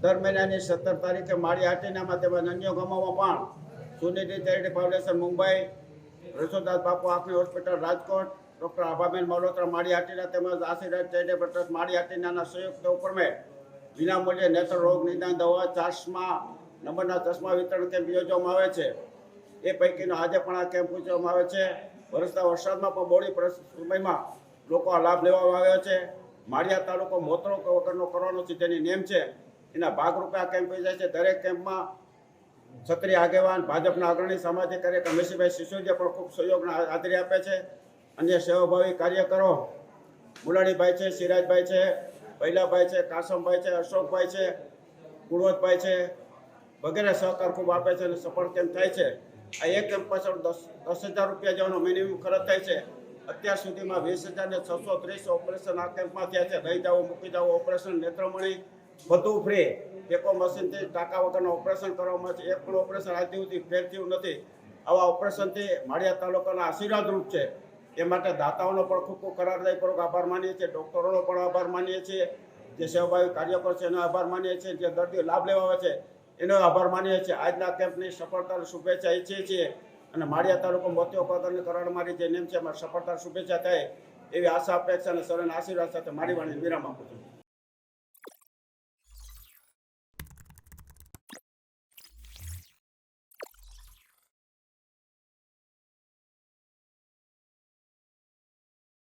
દર મહિનાની 17 તારીખે માળી હાટીનામાં તેમજ અન્ય ગામોમાં પણ સુનિધિ ચેરિટી ફાઉન્ડેશન મુંબઈ, રસોદાસ બાપુ આંખની હોસ્પિટલ રાજકોટ, ડૉક્ટર આભાબેન મલ્હોત્રા માળી હાટીના તેમજ આશીર્વાદ ચેરિટેબલ ટ્રસ્ટ માળી હાટીનાના સંયુક્ત ઉપક્રમે વિનામૂલ્યે નેત્ર રોગ નિદાન દવા, ચશ્મા નંબરના ચશ્મા વિતરણ કેમ્પ યોજવામાં આવે છે. એ પૈકીનો આજે પણ આ કેમ્પ યોજવામાં આવે છે. વરસતા વરસાદમાં પણ બોડી સમયમાં લોકો આ લાભ લેવામાં આવ્યો છે. માળિયા તાલુકો મોતરો વગરનો કરવાનો છે જેની નેમ છે, એના ભાગરૂપે આ કેમ્પ યોજાય છે. દરેક કેમ્પમાં ક્ષત્રિય આગેવાન, ભાજપના અગ્રણી સામાજિક કાર્યકર મેસીભાઈ સિસોદિયા પણ ખૂબ સહયોગના હાજરી આપે છે. અન્ય સેવાભાવી કાર્યકરો મુલાણીભાઈ છે, સિરાજભાઈ છે, પૈલાભાઈ છે, કાસમભાઈ છે, અશોકભાઈ છે, ગુણવંતભાઈ છે વગેરે સહકાર ખૂબ આપે છે અને સફળ કેમ્પ થાય છે. આ એક કેમ્પ પાછળ 10,000 રૂપિયા જેવાનો મિનિમમ ખર્ચ થાય છે. અત્યાર સુધીમાં 20,630 ઓપરેશન આ કેમ્પમાં થયા છે. લઈ જાઓ, મૂકી જાઓ ઓપરેશન, નેત્રમણી બધું ફ્રી. એકો મશીનથી ટાંકા વગરના ઓપરેશન કરવામાં છે. એક પણ ઓપરેશન આજ સુધી ફેલ થયું નથી. આવા ઓપરેશનથી માળિયા તાલુકાના આશીર્વાદરૂપ છે. એ માટે દાતાઓનો પણ ખૂબ ખૂબ કરારદાયીપૂર્વક આભાર માનીએ છીએ. ડૉક્ટરોનો પણ આભાર માનીએ છીએ. જે સેવાભાવી કાર્યકરો છે એનો આભાર માનીએ છીએ. જે દર્દીઓ લાભ લેવા આવે છે એનો આભાર માનીએ છીએ. આજના કેમ્પની સફળતાની શુભેચ્છા ઈચ્છીએ છીએ અને માળિયા તાલુકો મોતીઓ પગરની કરાર મારી જે નેમ છે એમાં સફળતા શુભેચ્છા થાય એવી આશા અપેક્ષા અને સર્વના આશીર્વાદ સાથે મારી વાણી વિરામ આપું છું.